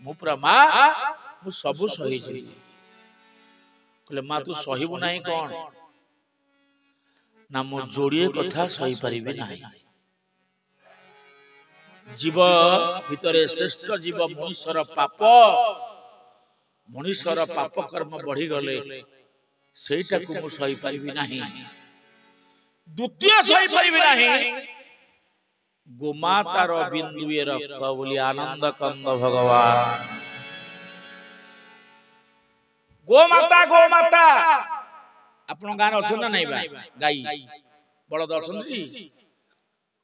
मु पूरा मा मु सबु सही जी कहले मा तू सहीबु नाही कोन ना मु जोड़िए कथा सही परिबि नाही जीव भितरे श्रेष्ठ जीव मनुष्यर पाप कर्म बढ़ी गले सेटा को मु सही परिबि नाही द्वितीय सही परिबि नाही गोमातार बिंदुए रक्त बोली आनंद कंद भगवान गोमाता आपण गान अछन ना नहीं बा गाई बलद अछन जी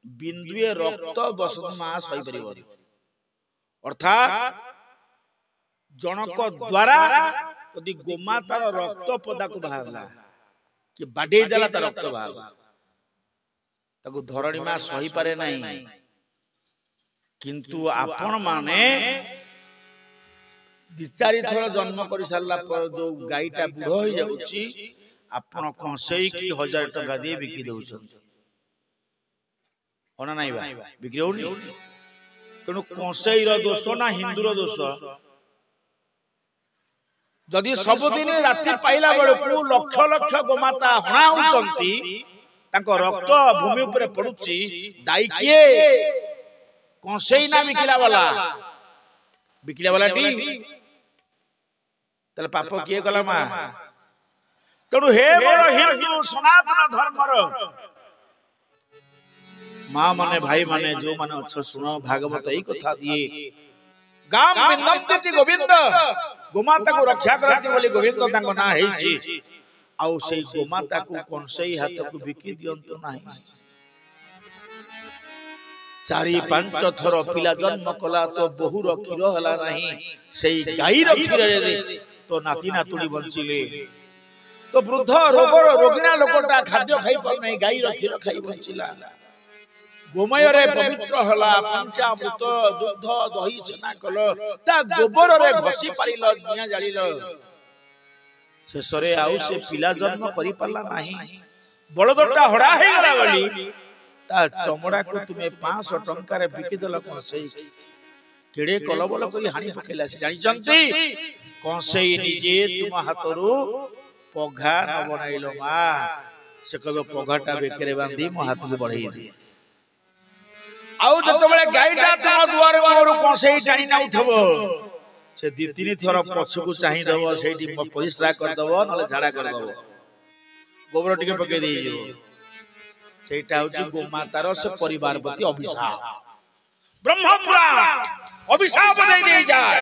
बिंदुए रक्त बसत मा सही परिबो अर्थात जनक द्वारा यदि गोमातार रक्त पदा को बाहरला कि बाडे देला त रक्त बाहरला ताको धरणी मा सही पारे नाही किंतु आपण माने दिचारी थोर जन्म करि सारला पर जो गाईटा बुढो हो जाउची आपण कंसेई की 1000 टका दे बिकी देउछन होना नाही बा बिक्री होनी तनु कंसेई रो दोष ना हिंदू रो दोष जदि सब दिन राति पाइला बेले को लक्ष लक्ष गोमाता हणा होचंती ताको रक्त भूमि ऊपर पडुची दाई किए कंसेई ना बिकिला वाला टी तले पाप किए कला मा तडु हे मोर हिंदू सनातन धर्मर मां माने भाई माने जो माने अच्छा सुनो भागवत एई कथा दिए गाम विनंती गोविंद गोमाता को रक्षा करती बोली गोविंद तांको ना हेछि आउ से गोमाता को कंसेई हाथ को बिकी दियंतो नाही 4-5 थर पिला जन्म कला तो बहुर क्षीर हला नाही सेई गाई रो क्षीर रे तो नाती नातुडी बंचिले तो वृद्ध रोगिना लोकटा खाद्य खाई पर नाही गाई रो क्षीर खाई बंचिला गोमय रे पवित्र हला पंचामृत दुग्ध दही छना कल ता गोबर रे घसी पारिल निया जालिल शेषरे आउ से पिला जन्म करि पाला नाही बळदटा हडा हे गला बोली ता चमड़ा को तुम्हें 500 टंका रे बिकी देल कंसेई केड़े कलबल करी हानि पकेला से जानि चंती कंसेई निजे तुम हाथरू पघा न बनाइलो मा से कहबो पघाटा बेकरे बांधी मो हाथ को बढ़ाई दे आउ जत बेले गाईटा तुम दुआर मोर कंसेई टाणी ना उठबो से 2-3 थर पछकु चाहि दबो सेठी परिश्रा कर दबो नले झाड़ा कर दबो गोबर टिके पके देई जो सेटा होची गोमातार से परिवार प्रति अभिशाप ब्रह्मपुरा अभिशाप दे जाए।